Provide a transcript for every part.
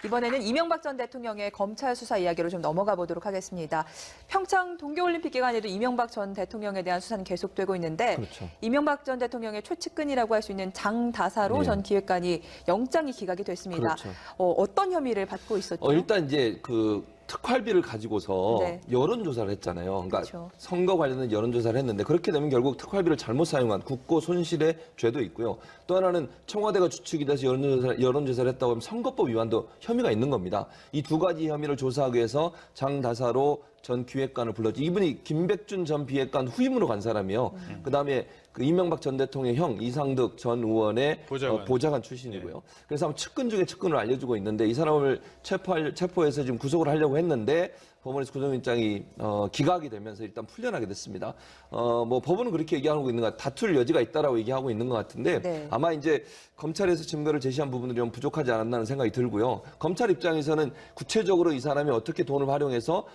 이번에는 이명박 전 대통령의 검찰 수사 이야기로 좀 넘어가 보도록 하겠습니다. 평창 동계올림픽 기간에도 이명박 전 대통령에 대한 수사는 계속되고 있는데 그렇죠. 이명박 전 대통령의 최측근이라고 할 수 있는 장다사로 네. 전 기획관이 영장이 기각이 됐습니다. 그렇죠. 어떤 혐의를 받고 있었죠? 일단 이제 그 특활비를 가지고서 네. 여론조사를 했잖아요. 그러니까 그렇죠. 선거 관련된 여론조사를 했는데 그렇게 되면 결국 특활비를 잘못 사용한 국고 손실의 죄도 있고요. 또 하나는 청와대가 주축이 돼서 여론조사를 했다고 하면 선거법 위반도 혐의가 있는 겁니다. 이 두 가지 혐의를 조사하기 위해서 장다사로 전 기획관을 불렀죠. 이분이 김백준 전 비핵관 후임으로 간 사람이에요. 그다음에 그 이명박 전 대통령의 형 이상득 전 의원의 보좌관 출신이고요. 네. 그래서 아마 측근 중에 측근을 알려주고 있는데 이 사람을 체포해서 지금 구속을 하려고 했는데 법원에서 구속영장이 기각이 되면서 일단 풀려나게 됐습니다. 뭐 법원은 그렇게 얘기하고 있는 것 같아요. 다툴 여지가 있다라고 얘기하고 있는 것 같은데 네. 아마 이제 검찰에서 증거를 제시한 부분들이 좀 부족하지 않았나는 생각이 들고요. 검찰 입장에서는 구체적으로 이 사람이 어떻게 돈을 활용해서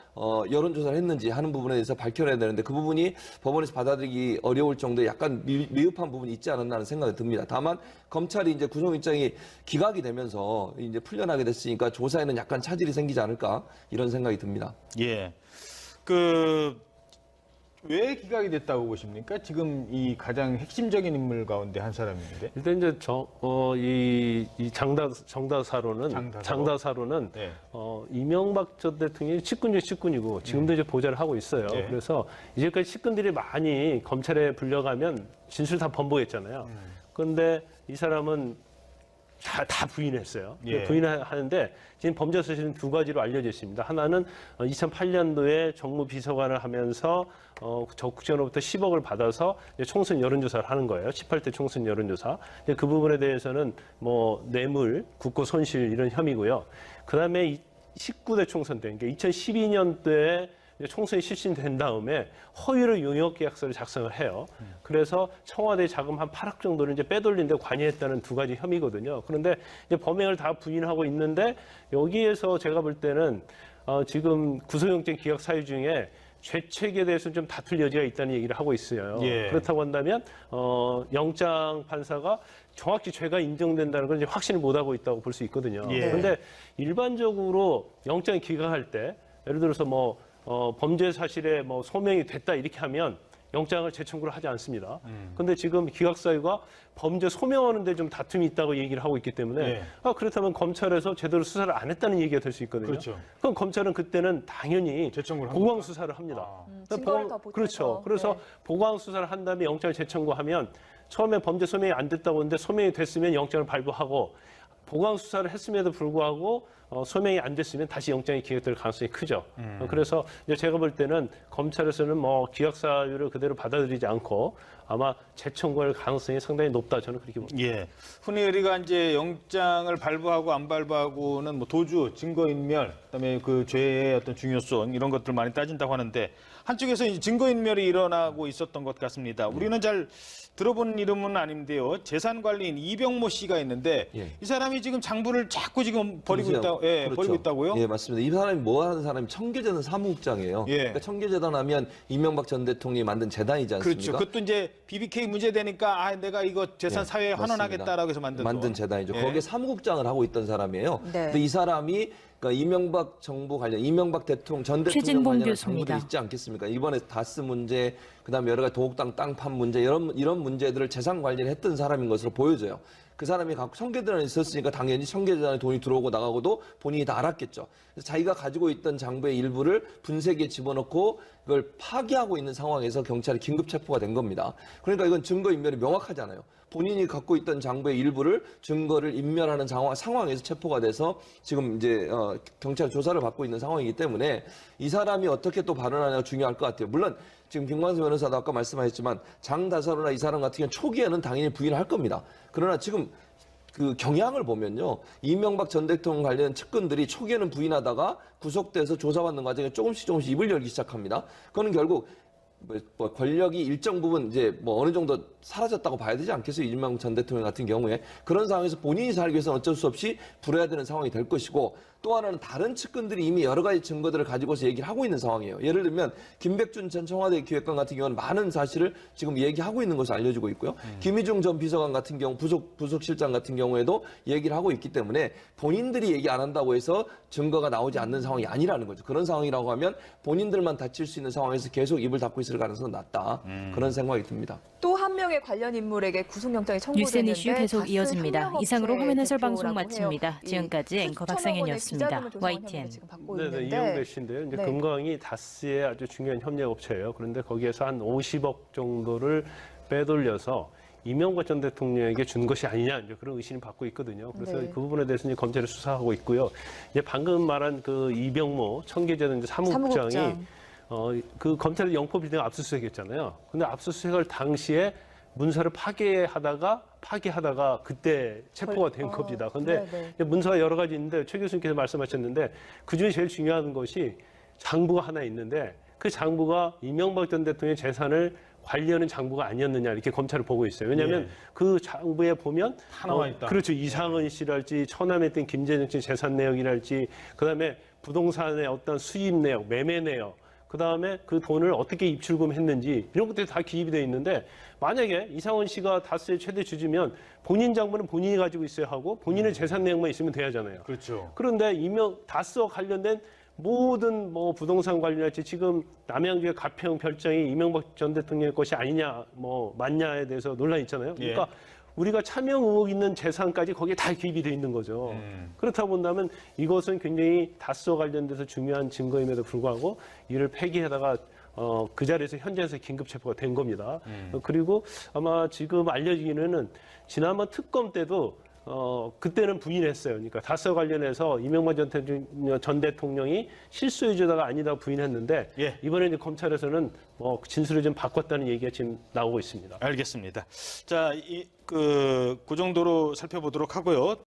여론조사를 했는지 하는 부분에 대해서 밝혀내야 되는데 그 부분이 법원에서 받아들이기 어려울 정도의 약간 미흡한 부분이 있지 않았나 하는 생각이 듭니다. 다만 검찰이 이제 구속영장이 기각이 되면서 이제 풀려나게 됐으니까 조사에는 약간 차질이 생기지 않을까 이런 생각이 듭니다. 예. 왜 기각이 됐다고 보십니까? 지금 이 가장 핵심적인 인물 가운데 한 사람인데. 일단 이제 이 장다사로는 네. 이명박 전 대통령이 측근 중 측근이고 지금도 이제 보좌를 하고 있어요. 네. 그래서 이제까지 측근들이 많이 검찰에 불려가면 진술 다 번복했잖아요. 그런데 이 사람은 다 부인했어요. 예. 부인하는데 지금 범죄 사실은 두 가지로 알려져 있습니다. 하나는 2008년도에 정무비서관을 하면서 국정으로부터 10억을 받아서 총선 여론조사를 하는 거예요. 18대 총선 여론조사. 그 부분에 대해서는 뭐 뇌물, 국고 손실 이런 혐의고요. 그다음에 19대 총선 때, 그러니까 2012년도에 총선이 실시된 다음에 허위로 용역계약서를 작성을 해요. 그래서 청와대 자금 한 8억 정도를 이제 빼돌린 데 관여했다는 두 가지 혐의거든요. 그런데 이제 범행을 다 부인하고 있는데 여기에서 제가 볼 때는 지금 구속영장 기각 사유 중에 죄책에 대해서 좀 다툴 여지가 있다는 얘기를 하고 있어요. 예. 그렇다고 한다면 영장 판사가 정확히 죄가 인정된다는 걸 이제 확신을 못하고 있다고 볼 수 있거든요. 예. 그런데 일반적으로 영장이 기각할 때 예를 들어서 범죄 사실에 소명이 됐다 이렇게 하면 영장을 재청구를 하지 않습니다. 그런데 지금 기각 사유가 범죄 소명하는데 좀 다툼이 있다고 얘기를 하고 있기 때문에 네. 그렇다면 검찰에서 제대로 수사를 안 했다는 얘기가 될 수 있거든요. 그렇죠. 그럼 검찰은 그때는 당연히 재청구를 보강 수사를 합니다. 증거를 더 보태서. 그렇죠. 그래서 네. 보강 수사를 한 다음에 영장을 재청구하면 처음에 범죄 소명이 안 됐다고 하는데 소명이 됐으면 영장을 발부하고 보강 수사를 했음에도 불구하고 소명이 안 됐으면 다시 영장이 기각될 가능성이 크죠. 그래서 이제 제가 볼 때는 검찰에서는 기각 사유를 그대로 받아들이지 않고 아마 재청구할 가능성이 상당히 높다. 저는 그렇게 봅니다. 예. 흔히 우리가 이제 영장을 발부하고 안 발부하고는 도주, 증거인멸, 그다음에 그 죄의 어떤 중요성 이런 것들 많이 따진다고 하는데 한쪽에서 이 증거인멸이 일어나고 있었던 것 같습니다. 우리는 잘 들어본 이름은 아닌데요. 재산관리인 이병모 씨가 있는데 예. 이 사람이 지금 장부를 자꾸 지금 버리고 있다, 그렇죠. 버리고 있다고요? 예, 맞습니다. 이 사람이 뭐 하는 사람이 청계재단 사무국장이에요. 예. 그러니까 청계재단 하면 이명박 전 대통령이 만든 재단이지 않습니까? 그렇죠. 그것도 이제 BBK 문제 되니까 내가 이거 재산 사회에 환원하겠다라고 해서 만든 재단이죠. 예. 거기에 사무국장을 하고 있던 사람이에요. 네. 근데 이 사람이 그러니까 이명박 정부 관련, 이명박 대통령 전 대통령 최진봉 관련한 교수입니다. 정보들이 있지 않겠습니까? 이번에 다스 문제, 그다음에 여러 가지 도곡당 땅판 문제 이런 문제들을 재산 관리를 했던 사람인 것으로 보여져요. 그 사람이 청계재단에 있었으니까 당연히 청계재단에 돈이 들어오고 나가고도 본인이 다 알았겠죠. 그래서 자기가 가지고 있던 장부의 일부를 분쇄기에 집어넣고 그걸 파기하고 있는 상황에서 경찰이 긴급 체포가 된 겁니다. 그러니까 이건 증거인멸이 명확하잖아요. 본인이 갖고 있던 장부의 일부를 증거를 인멸하는 상황에서 체포가 돼서 지금 이제 경찰 조사를 받고 있는 상황이기 때문에 이 사람이 어떻게 또 발언하냐가 중요할 것 같아요. 물론 지금 김광수 변호사도 아까 말씀하셨지만 장다사로나 이 사람 같은 경우는 초기에는 당연히 부인을 할 겁니다. 그러나 지금 그 경향을 보면요. 이명박 전 대통령 관련 측근들이 초기에는 부인하다가 구속돼서 조사받는 과정에 조금씩 입을 열기 시작합니다. 그거는 결국 권력이 일정 부분 이제 어느 정도 사라졌다고 봐야 되지 않겠어요? 이재명 전 대통령 같은 경우에. 그런 상황에서 본인이 살기 위해서는 어쩔 수 없이 불어야 되는 상황이 될 것이고, 또 하나는 다른 측근들이 이미 여러 가지 증거들을 가지고서 얘기를 하고 있는 상황이에요. 예를 들면 김백준 전 청와대 기획관 같은 경우는 많은 사실을 지금 얘기하고 있는 것으로 알려지고 있고요. 김희중 전 비서관 같은 경우, 부속실장 같은 경우에도 얘기를 하고 있기 때문에 본인들이 얘기 안 한다고 해서 증거가 나오지 않는 상황이 아니라는 거죠. 그런 상황이라고 하면 본인들만 다칠 수 있는 상황에서 계속 입을 닫고 있을 가능성은 낮다. 그런 생각이 듭니다. 또 한 명의 관련 인물에게 구속영장이 청구됐는데 뉴스앤 이슈 계속 다스 이어집니다. 협력업체 이상으로 화면 해설 방송 대표라고 마칩니다. 해요. 지금까지 앵커 박상현이었습니다. YTN. 지금 받고 네네, 있는데 이용배 씨인데요. 이제 네. 금강이 다스의 아주 중요한 협력업체예요. 그런데 거기에서 한 50억 정도를 빼돌려서 이명박 전 대통령에게 준 것이 아니냐, 이제 그런 의심을 받고 있거든요. 그래서 네. 그 부분에 대해서 이제 검찰이 수사하고 있고요. 이제 방금 말한 그 이병모 청계전 사무국장이 사무국장. 그 검찰이 영포 빌딩 압수수색했잖아요. 근데 압수수색을 당시에 문서를 파기하다가 그때 체포가 된 겁니다. 근데 네네. 문서가 여러 가지 있는데 최 교수님께서 말씀하셨는데 그중에 제일 중요한 것이 장부가 하나 있는데 그 장부가 이명박 전 대통령의 재산을 관리하는 장부가 아니었느냐 이렇게 검찰을 보고 있어요. 왜냐하면 예. 그 장부에 보면 다 나와 있다. 그렇죠. 이상은 씨랄지 처남에 있던 김재정 씨 재산 내역이랄지 그다음에 부동산의 어떤 수입 내역, 매매 내역 그다음에 그 돈을 어떻게 입출금했는지 이런 것들이 다 기입이 돼 있는데 만약에 이상은 씨가 다스의 최대 주주면 본인 장부는 본인이 가지고 있어야 하고 본인의 재산 내역만 있으면 돼야잖아요. 그렇죠. 그런데 다스와 관련된 모든 뭐 부동산 관련할지 지금 남양주의 가평 별장이 이명박 전 대통령의 것이 아니냐 뭐 맞냐에 대해서 논란이 있잖아요. 그러니까 우리가 차명 의혹 있는 재산까지 거기에 다 기입이 돼 있는 거죠. 그렇다 본다면 이것은 굉장히 다스와 관련돼서 중요한 증거임에도 불구하고 이를 폐기하다가 그 자리에서 현장에서 긴급 체포가 된 겁니다. 그리고 아마 지금 알려지기는 지난번 특검 때도 그때는 부인했어요. 그러니까 다스와 관련해서 이명박 전 대통령이 실소유주다가 아니다 부인했는데 예. 이번에 이제 검찰에서는 뭐 진술을 좀 바꿨다는 얘기가 지금 나오고 있습니다. 알겠습니다. 자, 그 정도로 살펴보도록 하고요.